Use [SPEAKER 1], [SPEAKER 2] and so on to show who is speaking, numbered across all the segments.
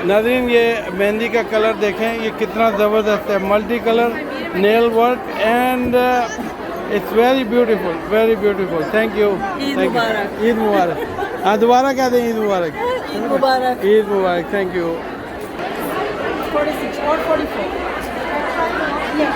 [SPEAKER 1] नाज़रीन ये मेहंदी का कलर देखें, ये कितना ज़बरदस्त है, multi colour nail work and it's very beautiful. Thank you. Eid मुबारक। हाँ दोबारा कह दें ईद मुबारक। ईद मुबारक। Thank you.
[SPEAKER 2] 46 or 44. Yes.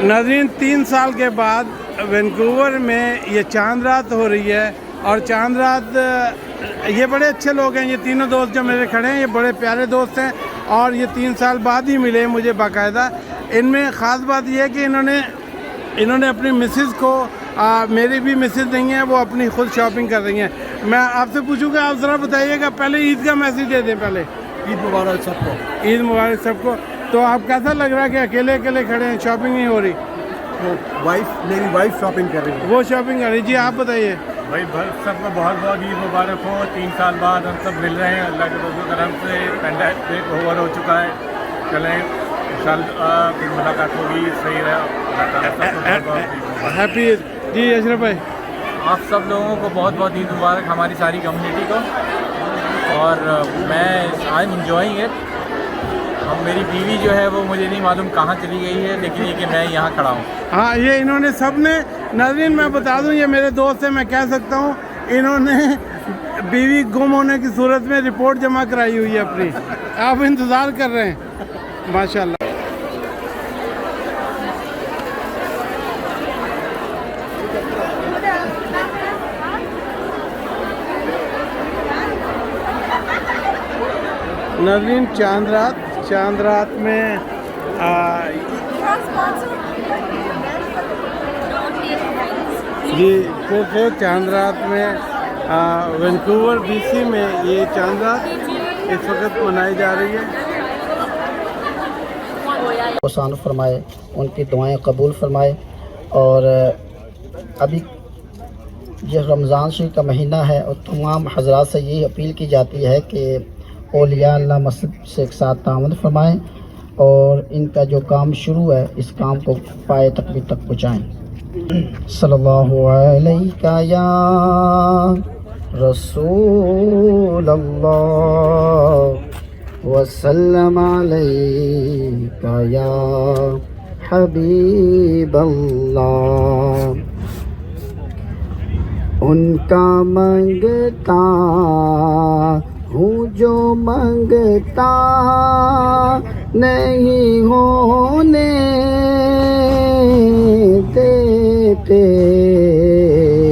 [SPEAKER 1] नाज़रीन 3 साल के बाद वैंकूवर में ये चांद रात हो रही है और चांद रात ये बड़े अच्छे लोग हैं। ये तीनों दोस्त जो मेरे खड़े हैं ये बड़े प्यारे दोस्त हैं और ये 3 साल बाद ही मिले मुझे बाकायदा। इनमें ख़ास बात यह है कि इन्होंने अपनी मिसेस को मेरी भी मिसेस नहीं है, वो अपनी खुद शॉपिंग कर रही हैं। मैं आपसे पूछूंगा, आप ज़रा बताइएगा, पहले ईद का मैसेज दे दें। पहले
[SPEAKER 3] ईद मुबारक सबको।
[SPEAKER 1] ईद मुबारक सबको। तो आप कैसा लग रहा है कि अकेले अकेले खड़े हैं, शॉपिंग नहीं हो रही?
[SPEAKER 3] मेरी वाइफ शॉपिंग कर रही है।
[SPEAKER 1] वो शॉपिंग कर रही। जी आप बताइए।
[SPEAKER 4] भाई सबको बहुत बहुत ईद मुबारक हो। 3 साल बाद हम सब मिल रहे हैं, अल्लाह के फजल करम से। पेंडेमिक ओवर हो चुका है, चलें इंशाअल्लाह फिर मुलाकात होगी। सही रहा।
[SPEAKER 1] हैप्पी ईद। जी अशरफ भाई
[SPEAKER 4] आप सब लोगों को बहुत बहुत ईद मुबारक, हमारी सारी कम्युनिटी को। और मैं आई एम एंजॉयिंग इट। अब मेरी बीवी जो है वो मुझे नहीं मालूम कहाँ चली गई है, लेकिन ये कि मैं यहाँ खड़ा हूँ।
[SPEAKER 1] हाँ ये इन्होंने सब ने, नाज़रीन मैं बता दूँ ये मेरे दोस्त हैं, मैं कह सकता हूँ इन्होंने बीवी गुम होने की सूरत में रिपोर्ट जमा कराई हुई है अपनी। आप इंतज़ार कर रहे हैं माशाल्लाह। नाज़रीन चांद रात में जी फिर से चांद रात में वैंकूवर BC में ये चांद रात इस वक्त मनाई जा रही है।
[SPEAKER 5] आसान फरमाए, उनकी दुआएं कबूल फरमाए। और अभी यह रमज़ान शरीफ का महीना है और तमाम हजरात से यही अपील की जाती है कि औलिया अल्लाह मस्जिद से एक साथ तामद फरमाएँ और इनका जो काम शुरू है इस काम को पाए तकमील तक पहुँचाएँ। सल्लल्लाहु अलैका या रसूल अल्लाह वसल्लम अलैका या हबीब अल्लाह। उनका मंगता हूँ जो मंगता नहीं होने देते,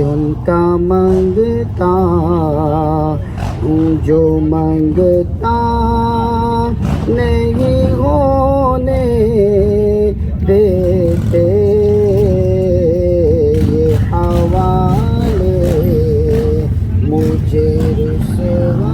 [SPEAKER 5] उनका मंगता हूँ जो मंगता नहीं होने देते। ये हवाले मुझे रुसवा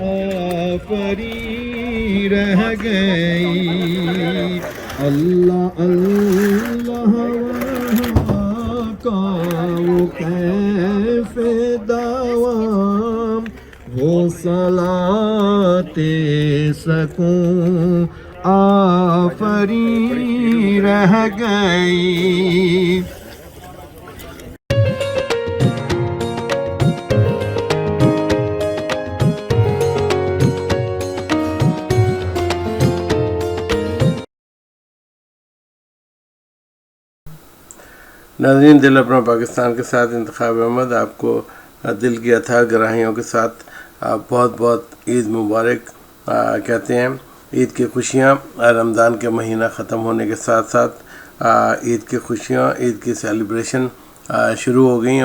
[SPEAKER 3] आफरी रह गई। अल्लाह अल्लाह का वो कैफ़े दावाम, वो सलाते सकूं आफरी रह गई।
[SPEAKER 1] नाज़रीन, दिल अपना पाकिस्तान के साथ इंतखाब अहमद आपको दिल की अथाह गराहियों के साथ बहुत बहुत ईद मुबारक कहते हैं। ईद की खुशियाँ रमज़ान के महीना ख़त्म होने के साथ साथ ईद की खुशियाँ, ईद की सेलिब्रेशन शुरू हो गई।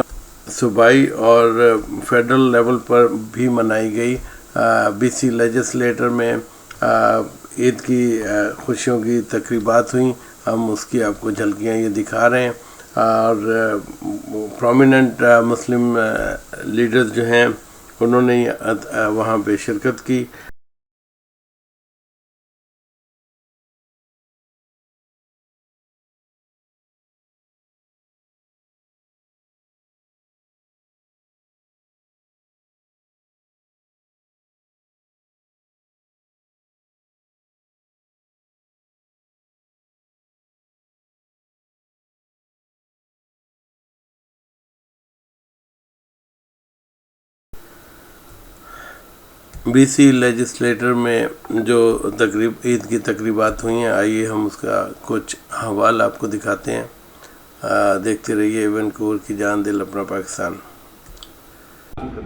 [SPEAKER 1] सूबाई और फेडरल लेवल पर भी मनाई गई। बीसी लेजिस्लेटर में ईद की खुशियों की तकरीबात हुई। हम उसकी आपको झलकियाँ ये दिखा रहे हैं। और प्रोमिनेंट मुस्लिम लीडर्स जो हैं उन्होंने वहाँ पे शिरकत की। बीसी लेजिस्लेटर में जो ईद की तकरीबात हुई हैं, आइए हम उसका कुछ हवाल आपको दिखाते हैं। देखते रहिए वैनकूवर की जान, दिल अपना Pakistan.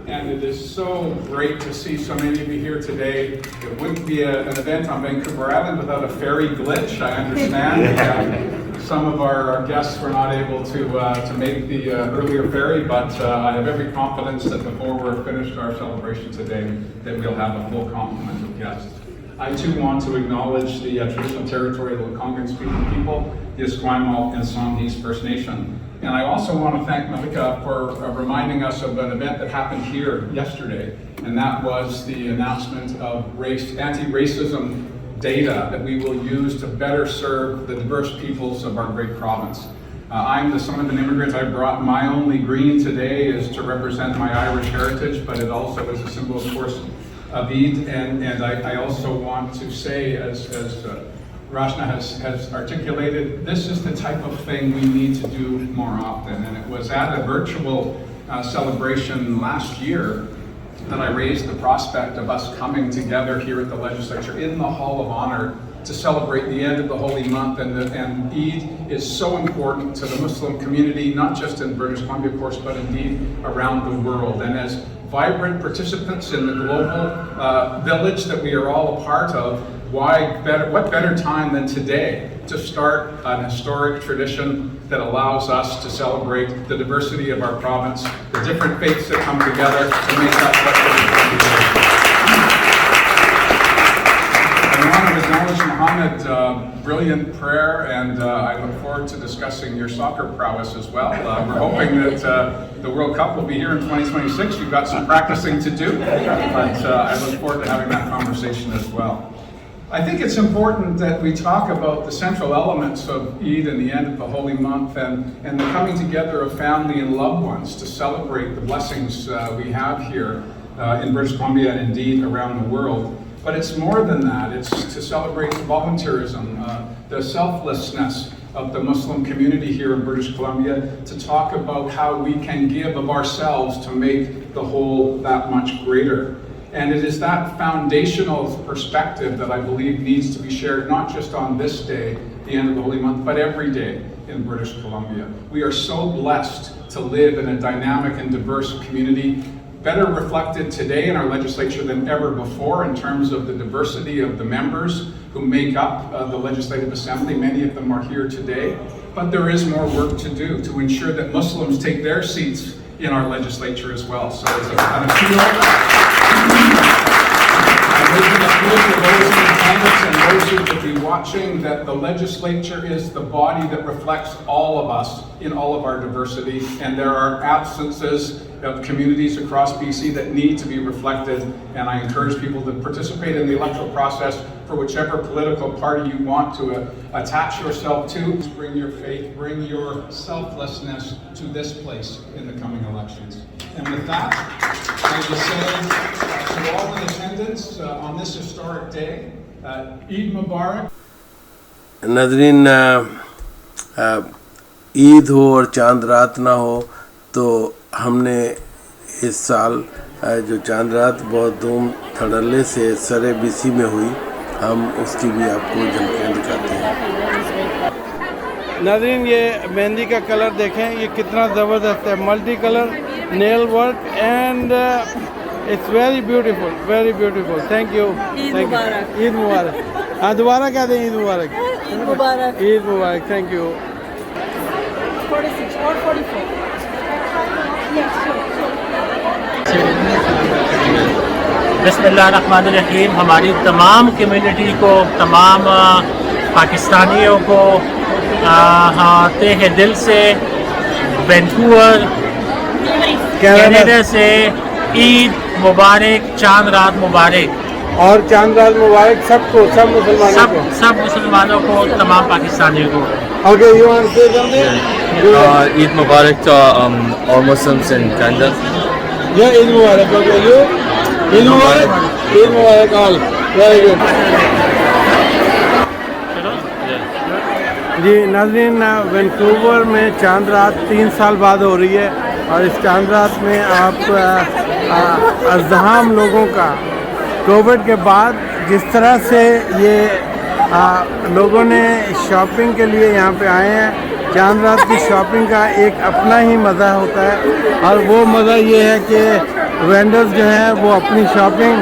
[SPEAKER 6] And it is so great to see so many of you here today. It wouldn't be an event on Vancouver Island without a ferry glitch, I understand. Some of our guests were not able to make the earlier ferry, but I have every confidence that before we're finished our celebration today, that we'll have a full complement of guests. I too want to acknowledge the traditional territory of the Algonquin-speaking people, the Esquimalt and Songhees First Nation. And I also want to thank Malika for reminding us of an event that happened here yesterday, and that was the announcement of anti-racism data that we will use to better serve the diverse peoples of our great province. I'm the son of an immigrant. I brought my only green today is to represent my Irish heritage, but it also is a symbol, of course, of Eid. And I also want to say, as Rashna has articulated, this is the type of thing we need to do more often. And it was at a virtual celebration last year that I raised the prospect of us coming together here at the Legislature in the Hall of Honor to celebrate the end of the Holy Month. And Eid is so important to the Muslim community, not just in British Columbia, of course, but indeed around the world. And as vibrant participants in the global village that we are all a part of, what better time than today to start an historic tradition that allows us to celebrate the diversity of our province, the different faiths that come together to make that special. I want to acknowledge Mohammed, brilliant prayer, and I look forward to discussing your soccer prowess as well. We're hoping that the World Cup will be here in 2026. You've got some practicing to do, but I look forward to having that conversation as well. I think it's important that we talk about the central elements of Eid and the end of the Holy Month and the coming together of family and loved ones to celebrate the blessings we have here in British Columbia and indeed around the world. But it's more than that. It's to celebrate volunteerism, the selflessness of the Muslim community here in British Columbia, to talk about how we can give of ourselves to make the whole that much greater. And it is that foundational perspective that I believe needs to be shared, not just on this day, the end of the Holy Month, but every day in British Columbia. We are so blessed to live in a dynamic and diverse community, better reflected today in our legislature than ever before in terms of the diversity of the members who make up the Legislative Assembly. Many of them are here today, but there is more work to do to ensure that Muslims take their seats in our legislature as well. So it's an appeal. I'm making an appeal to those in attendance and those who will be watching that the legislature is the body that reflects all of us in all of our diversity, and there are absences of communities across BC that need to be reflected, and I encourage people to participate in the electoral process for whichever political party you want to attach yourself to. Bring your faith, bring your selflessness to this place in the coming elections. And with that, I will say to all in attendance on this historic day, Eid Mubarak.
[SPEAKER 7] नाज़रीन, ईद हो और चांद रात ना हो, तो हमने इस साल जो चांद रात बहुत धूम धड़ल्ले से सरे बीसी में हुई, हम उसकी भी आपको झलकियाँ दिखाते हैं।
[SPEAKER 1] नाज़रीन, ये मेहंदी का कलर देखें, ये कितना ज़बरदस्त है, multi colour nail work and it's very beautiful, very beautiful. Thank you, thank you. Eid मुबारक। हाँ, दोबारा कह दें ईद मुबारक।
[SPEAKER 2] ईद मुबारक।
[SPEAKER 1] ईद मुबारक। Thank you.
[SPEAKER 2] 46 और 44।
[SPEAKER 8] बिस्मिल्लाहिर्रहमानिर्रहीम। हमारी तमाम कम्युनिटी को, तमाम पाकिस्तानियों को तहे दिल से वैंकूवर कनाडा से ईद मुबारक, चांद रात मुबारक।
[SPEAKER 1] और चांद रात मुबारक सबको, सब मुसलमानों को,
[SPEAKER 8] सब मुसलमानों को, तमाम पाकिस्तानियों को।
[SPEAKER 1] Okay, you want to say something?
[SPEAKER 9] Eid Mubarak to all Muslims in Canada.
[SPEAKER 1] Yeah, Eid Mubarak. Okay, you? Eid Mubarak. Eid Mubarak all. Very good. जी नाज़रीन, वैंकूवर में चांद रात 3 साल बाद हो रही है, और इस चांद रात में आप अज़्ज़हाम लोगों का कोविड के बाद जिस तरह से ये लोगों ने शॉपिंग के लिए यहाँ पे आए हैं, चांद रात की शॉपिंग का एक अपना ही मज़ा होता है। और वो मज़ा ये है कि वेंडर्स जो हैं वो अपनी शॉपिंग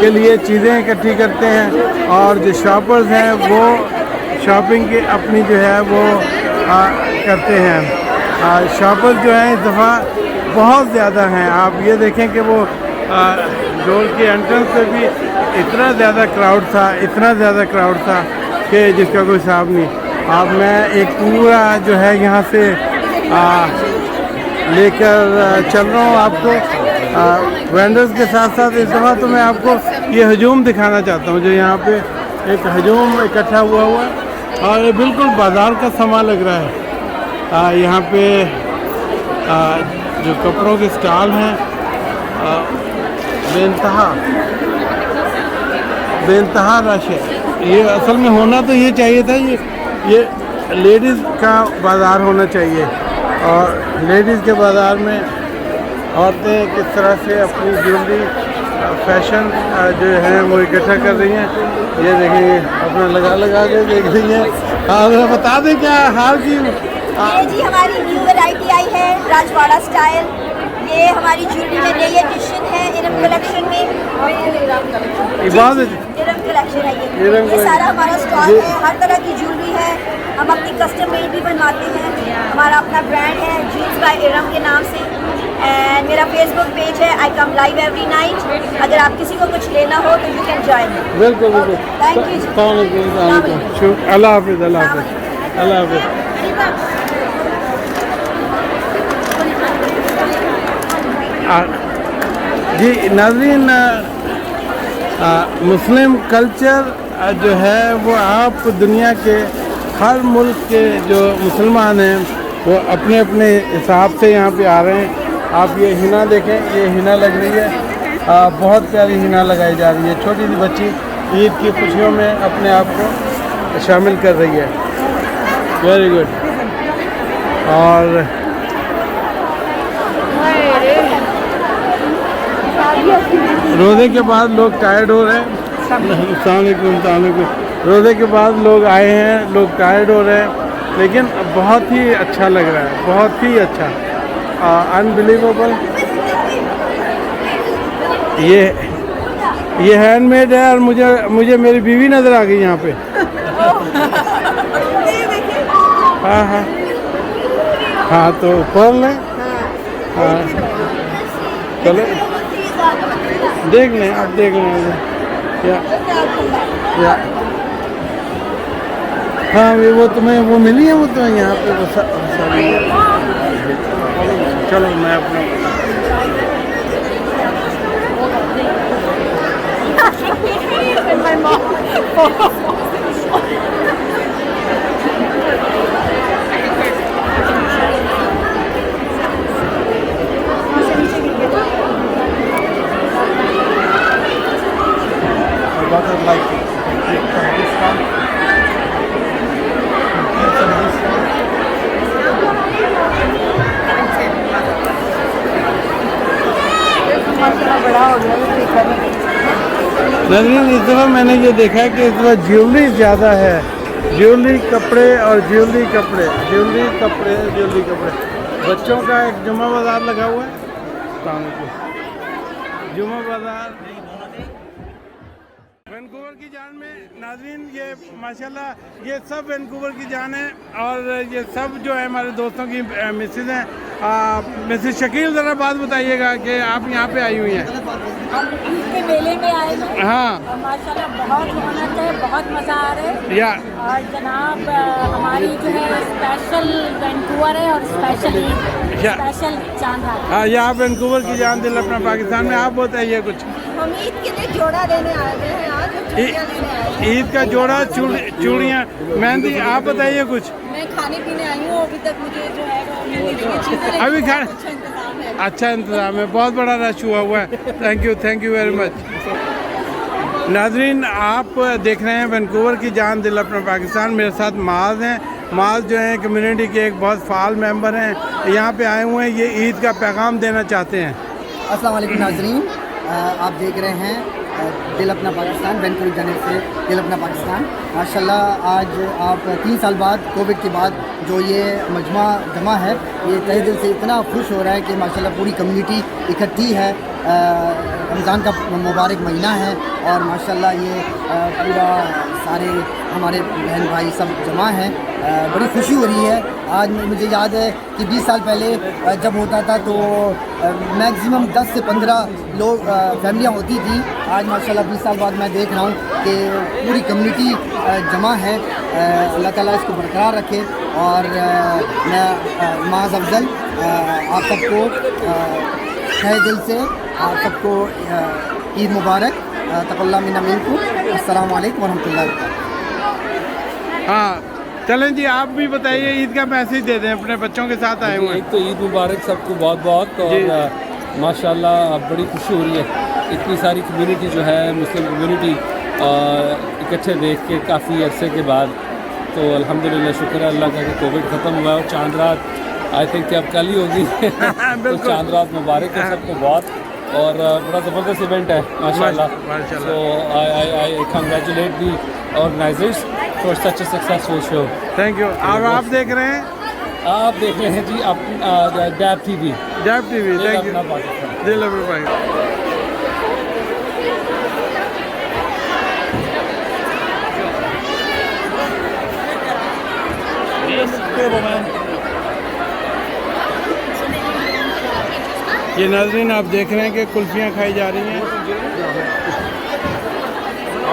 [SPEAKER 1] के लिए चीज़ें इकट्ठी करते हैं, और जो शॉपर्स हैं वो शॉपिंग की अपनी जो है वो करते हैं। शॉपर्स जो हैं इस दफ़ा बहुत ज़्यादा हैं। आप ये देखें कि वो डोर के एंट्रेंस पे भी इतना ज़्यादा क्राउड था, इतना ज़्यादा क्राउड था कि जिसका कोई हिसाब नहीं। अब मैं एक पूरा जो है यहाँ से लेकर चल रहा हूँ आपको वेंडर्स के साथ साथ। इस दफ़ा तो मैं आपको ये हजूम दिखाना चाहता हूँ, जो यहाँ पे एक हजूम इकट्ठा हुआ है, और ये बिल्कुल बाज़ार का समा लग रहा है। यहाँ पे जो कपड़ों के स्टॉल हैं, बेइंतहा रश है। ये असल में होना तो ये चाहिए था, ये लेडीज़ का बाज़ार होना चाहिए, और लेडीज़ के बाज़ार में औरतें किस तरह से अपनी ज्वेलरी फैशन जो है वो इकट्ठा कर रही हैं। ये देखें, अपना लगा के देख रही हैं। बता दें क्या हाल की।
[SPEAKER 2] ये जी हमारी न्यू वैरायटी आई है, राजवाड़ा स्टाइल। ये हमारी ज्वेलरी में नई एडिशन है, इरम कलेक्शन में। इरम कलेक्शन है ये सारा हमारा स्टॉल है। हर तरह की ज्वेलरी है, हम अपनी कस्टम मेड भी बनवाते हैं। हमारा अपना ब्रांड है जीन्स बाय इरम के नाम से। एंड मेरा फेसबुक पेज है, आई कम लाइव एवरी नाइट। अगर आप किसी को कुछ लेना हो तो यू कैन जॉइन।
[SPEAKER 1] बिल्कुल बिल्कुल।
[SPEAKER 2] Thank you.
[SPEAKER 1] अल्लाह हाफिज़, अल्लाह हाफिज़, अल्लाह हाफिज़। जी नाज़रीन, मुस्लिम कल्चर जो है वो आप दुनिया के हर मुल्क के जो मुसलमान हैं वो अपने अपने हिसाब से यहाँ पे आ रहे हैं। आप ये हिना देखें, ये हिना लग रही है, बहुत प्यारी हिना लगाई जा रही है। छोटी सी बच्ची ईद की खुशियों में अपने आप को शामिल कर रही है। Very good. और रोज़े के बाद लोग टायर्ड हो रहे हैं। अस्सलामुअलैकुम। रोज़े के बाद लोग आए हैं, लोग टायर्ड हो रहे हैं, लेकिन बहुत ही अच्छा लग रहा है, बहुत ही अच्छा, अनबिलीवेबल। ये हैंडमेड है, और मुझे मेरी बीवी नज़र आ गई यहाँ पे। हाँ हाँ हाँ, तो पढ़ लें। हाँ चलो देख लें, आप देख लें। या हाँ, वो तुम्हें वो मिली है, वो तो यहाँ पे वो सारी। चलो मैं अपना daughter like to give some discount. Give some discount.
[SPEAKER 2] बड़ा हो गया
[SPEAKER 1] नजरीन, इस दफ़ा मैंने ये देखा है कि इस दफ़ा ज्वेलरी ज़्यादा है। ज्वेलरी कपड़े और ज्वेलरी कपड़े, ज्वेलरी कपड़े, ज्वेलरी कपड़े। बच्चों का एक जुमा बाज़ार लगा हुआ है। जुमा बाज़ार वैंकूवर की जान में। नाज़रीन, ये माशाल्लाह ये सब वैंकूवर की जान है और ये सब जो है हमारे दोस्तों की मिसेज हैं। मिसेज शकील, ज़रा बात बताइएगा कि आप यहाँ पे आई हुई हैं।
[SPEAKER 10] हम ईद के मेले में आए हैं।
[SPEAKER 1] हाँ,
[SPEAKER 10] और माशाल्लाह बहुत रौनक है, बहुत मज़ा आ रहा है।
[SPEAKER 1] या
[SPEAKER 10] और जनाब हमारी जो है स्पेशल वैंकूवर है और स्पेशल ईद, स्पेशल चांद रात।
[SPEAKER 1] हाँ, ये आप वैंकूवर की जान, दिल अपना पाकिस्तान में। आप बताइए कुछ।
[SPEAKER 2] हम ईद के लिए जोड़ा लेने आए हुए हैं आज, चूड़ियाँ लेने आए हैं।
[SPEAKER 1] ईद का जोड़ा, चूड़ियाँ, मेहंदी। आप बताइए कुछ।
[SPEAKER 2] मैं खाने पीने आई हूँ, अभी तक मुझे जो है वो मिल नहीं रही चीज़ें।
[SPEAKER 1] अभी खा
[SPEAKER 2] अच्छा इंतजाम है।
[SPEAKER 1] अच्छा इंतज़ाम है, बहुत बड़ा रश हुआ है। Thank you very much. नाजरीन, आप देख रहे हैं वैंकूवर की जान, दिल अपना पाकिस्तान। मेरे साथ माज हैं। माज जो हैं कम्युनिटी के एक बहुत फाल मेंबर हैं, यहाँ पे आए हुए हैं। ये ईद का पैगाम देना चाहते हैं।
[SPEAKER 5] अस्सलाम वालेकुम नाजरीन, आप देख रहे हैं दिल अपना पाकिस्तान, वैंकूवर जाने से दिल अपना पाकिस्तान। माशाल्लाह आज आप 3 साल बाद कोविड के बाद जो ये मजमा जमा है, ये तहे दिल से इतना खुश हो रहा है कि माशाल्लाह पूरी कम्युनिटी इकट्ठी है। रमज़ान का मुबारक महीना है और माशाल्लाह ये पूरा सारे हमारे बहन भाई सब जमा हैं। बड़ी खुशी हो रही है। आज मुझे याद है कि 20 साल पहले जब होता था तो मैक्सिमम 10 से 15 लोग फैमिलियाँ होती थी। आज माशाल्लाह 20 साल बाद मैं देख रहा हूँ कि पूरी कम्युनिटी जमा है। अल्लाह ताला इसको बरकरार रखे। और मैं माज़ अफजल आप सबको तहे दिल से आप सबको ईद मुबारक, तक़ब्बल मिन्ना मिनकुम। अस्सलाम वालेकुम वरहमतुल्लाहि वबरकातुहू।
[SPEAKER 1] हाँ, चलें जी, आप भी बताइए, ईद का मैसेज दे दें। अपने बच्चों के साथ आए हुए हैं।
[SPEAKER 11] एक तो ईद मुबारक सबको बहुत बहुत। और माशाल्लाह बड़ी खुशी हो रही है, इतनी सारी कम्युनिटी जो है मुस्लिम कम्युनिटी इकट्ठे देख के काफ़ी अरसे के बाद। तो अल्हम्दुलिल्लाह, शुक्र है अल्लाह का कि कोविड ख़त्म हुआ और चांद रात आई थिंक कि अब कल ही होगी। तो चांद रात मुबारक है सबको बहुत। और बड़ा ज़बरदस्त इवेंट है माशाल्लाह। So I congratulate the organisers for such a successful show.
[SPEAKER 1] Thank you. और आप देख रहे हैं,
[SPEAKER 11] आप देख रहे हैं G Dap TV.
[SPEAKER 1] Dap TV, thank you. दिल अपना पाकिस्तान। ये नाज़रीन, आप देख रहे हैं कि कुल्फियाँ खाई जा रही हैं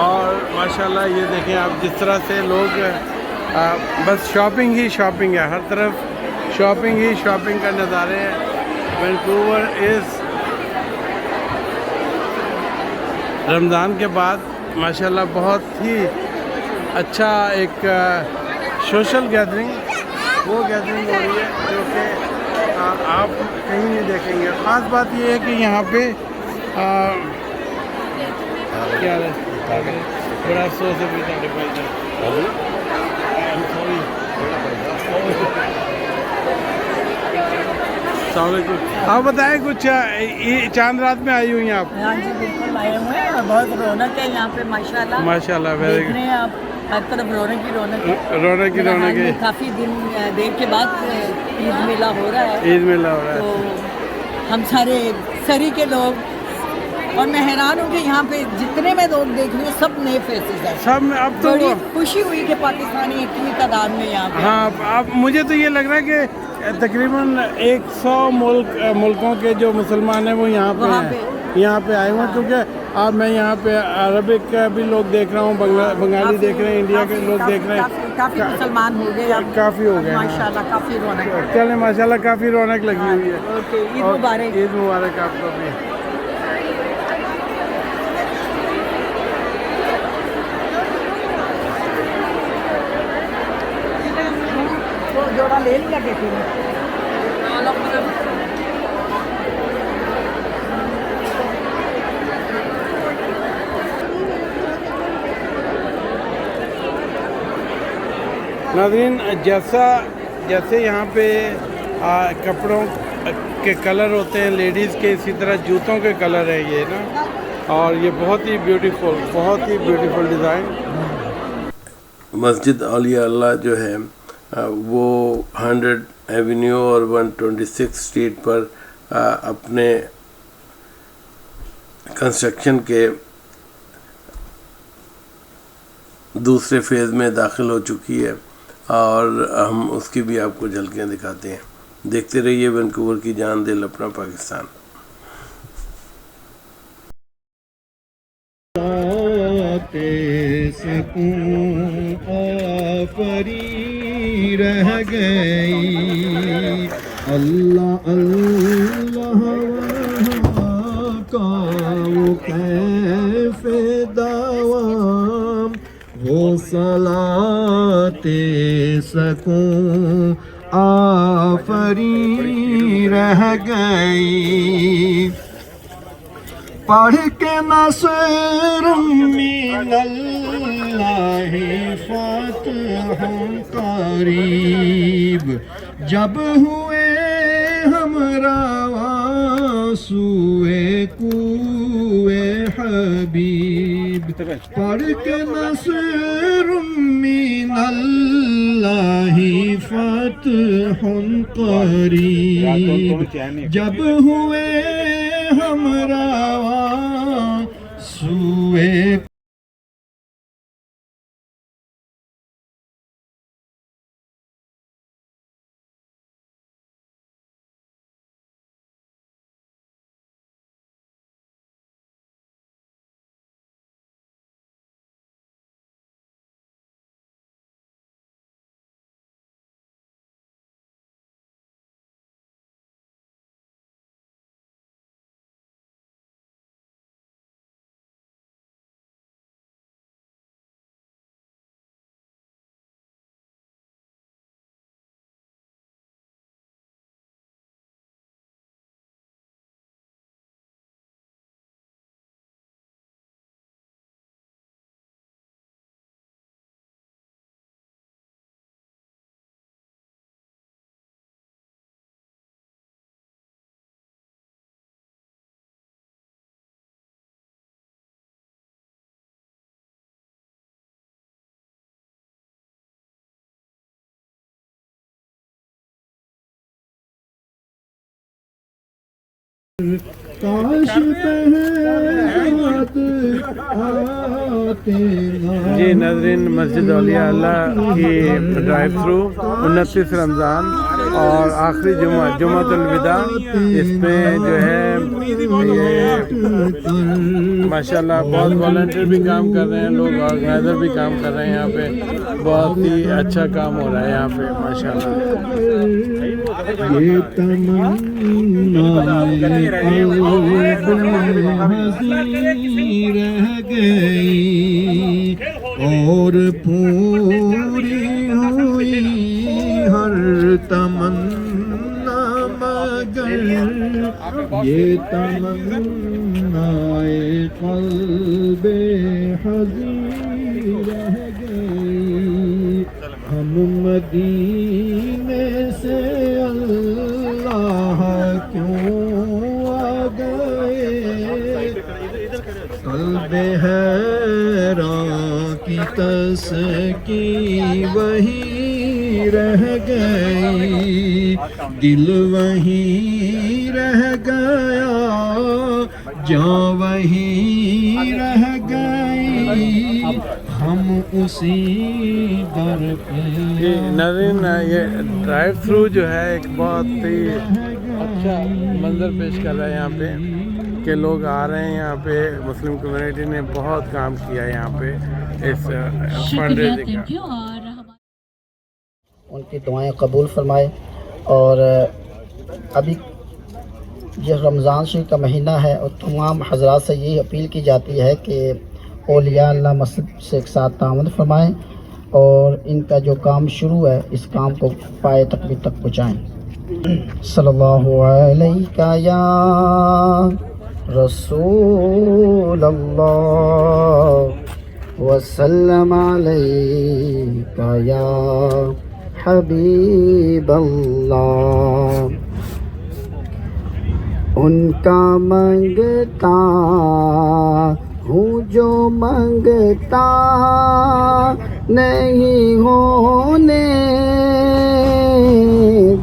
[SPEAKER 1] और माशाल्लाह ये देखें आप जिस तरह से लोग बस शॉपिंग ही शॉपिंग है, हर तरफ शॉपिंग ही शॉपिंग का नज़ारे हैं। वैंकूवर इज़ रमज़ान के बाद माशाल्लाह बहुत ही अच्छा एक सोशल गैदरिंग, वो गैदरिंग हो रही है जो कि आप कहीं नहीं देखेंगे। ख़ास बात ये है कि यहाँ पे क्या है, बड़ा अफसोस है। आप बताएं कुछ, चांद रात में आई हुई हैं आप?
[SPEAKER 10] हाँ जी, बिल्कुल आए हुए हैं और बहुत रौनक है यहाँ पे माशाल्लाह।
[SPEAKER 1] माशाल्लाह, वेरी गुड।
[SPEAKER 10] आप हर तरफ रौनक ही रौनक है।
[SPEAKER 1] रौनक है।
[SPEAKER 10] काफ़ी दिन देर के बाद ईद मेला हो रहा है।
[SPEAKER 1] ईद मेला हो रहा है।
[SPEAKER 10] तो हम सारे सरी के लोग, और मैं हैरान हूँ कि यहाँ पे जितने मैं लोग देख रही हूँ सब नए फेसेस हैं।
[SPEAKER 1] सब अब तो
[SPEAKER 10] बड़ी खुशी हुई कि पाकिस्तानी इतनी तादाद में यहाँ पे।
[SPEAKER 1] हाँ, अब मुझे तो ये लग रहा है कि तकरीबन 100 मुल्कों के जो मुसलमान हैं वो यहाँ पे आए हुए हैं। क्योंकि अब मैं यहाँ पे अरबिक का भी लोग देख रहा हूँ, बंगाली देख रहे हैं, इंडिया के लोग देख रहे हैं।
[SPEAKER 10] काफ़ी मुसलमान हो गए,
[SPEAKER 1] काफ़ी हो गए
[SPEAKER 10] माशाल्लाह। काफ़ी रौनक है।
[SPEAKER 1] चले माशाल्लाह, काफ़ी रौनक लगी हुई है।
[SPEAKER 10] ईद मुबारक।
[SPEAKER 1] ईद मुबारक आपको भी।
[SPEAKER 10] जोड़ा ले लिया बेटी ने।
[SPEAKER 1] नाज़रीन, जैसे यहाँ पे कपड़ों के कलर होते हैं लेडीज़ के, इसी तरह जूतों के कलर हैं ये ना, और ये बहुत ही ब्यूटीफुल डिज़ाइन।
[SPEAKER 7] मस्जिद औलिया अल्लाह जो है वो 100 एवेन्यू और 126 स्ट्रीट पर अपने कंस्ट्रक्शन के दूसरे फेज़ में दाखिल हो चुकी है और हम उसकी भी आपको झलकियाँ दिखाते हैं। देखते रहिए वैंकूवर की जान, दिल अपना पाकिस्तान।
[SPEAKER 3] सकूं आफरी रह गई, अल्लाह अल्लाह का वो कैफ़े दावाम, वो सलाते सकूं आफरी रह गई। पढ़ के नस्र मिनल्लाहि फ़तहुन क़रीब, जब हुए हमरा सुए कुए हबीब। पढ़ के नस्र मिनल्लाहि फ़तहुन क़रीब, जब हुए हमरा सुए। काश
[SPEAKER 1] जी नाज़रीन, मस्जिद औलिया अल्लाह की ड्राइव थ्रू 29 रमज़ान और आखिरी जुमातुल विदा, इसमें जो है ये माशाल्लाह बहुत वॉलंटियर भी काम कर रहे हैं लोग, ऑर्गेनाइज़र भी काम कर रहे हैं यहाँ पे। बहुत ही अच्छा काम हो रहा है यहाँ पे माशाल्लाह।
[SPEAKER 3] ये तमन्नाएं रह गई और पूरी हुई हर तमन्ना, मगर ये तमन्नाएं क़ल्बे हज़ीं रह गई। हम मदीने से अल्लाह क्यों आ गए, क़ल्बे हैरान की तस्की वही रह गई, दिल वही रह गया, जान वही रह गई, हम उसी दर पे।
[SPEAKER 1] नाज़रीन, ये ड्राइव थ्रू जो है एक बहुत ही अच्छा मंजर पेश कर रहा है यहाँ पे कि लोग आ रहे हैं यहाँ पे। मुस्लिम कम्युनिटी ने बहुत काम किया है यहाँ पे इस फंडरेजिंग का।
[SPEAKER 5] उनकी दुआएं कबूल फरमाए। और अभी जो रमज़ान शरीफ का महीना है और तमाम हज़रात से यही अपील की जाती है कि औलिया अल्लाह मस्जिद से एक साथ तामद फरमाएँ और इनका जो काम शुरू है इस काम को पाए तकमील तक पहुँचाएँ। सल्लल्लाहु अलैका या रसूल अल्लाह वसल्लम अलैका या हबीब अल्लाह। उनका मंगता हूँ जो मंगता नहीं होने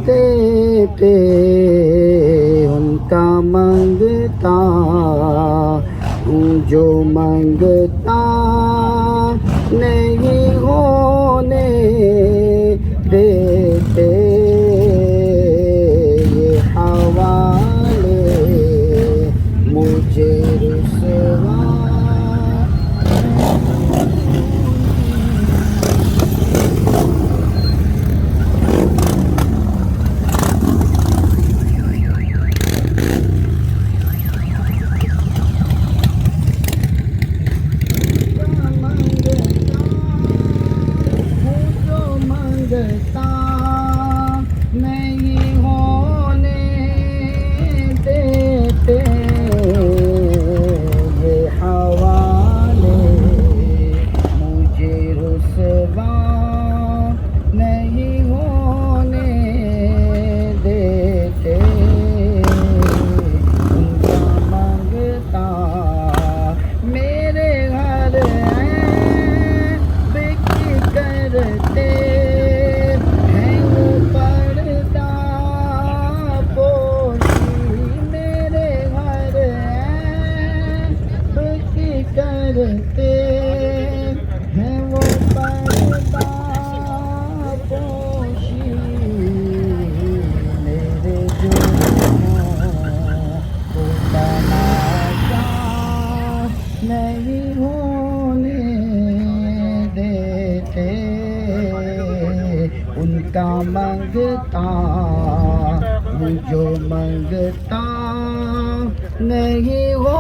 [SPEAKER 5] देते, उनका मंगता हूँ जो मंगता नहीं होने देते। ये हवाले मुझे रुसवा मंगता नहीं होने देते। ये हवाले मुझे रुसवा नहीं होने देते। उनका मंगता मेरे घर हैं बिक्री करते हैं वो पर्दा पोशी। मेरे घर हैं बिक्री करते हैं वो पर्दा पोशी। मेरे जुल्मों को तमाशा नहीं होने देते। उनका मंगता हूँ जो मंगता नहीं हो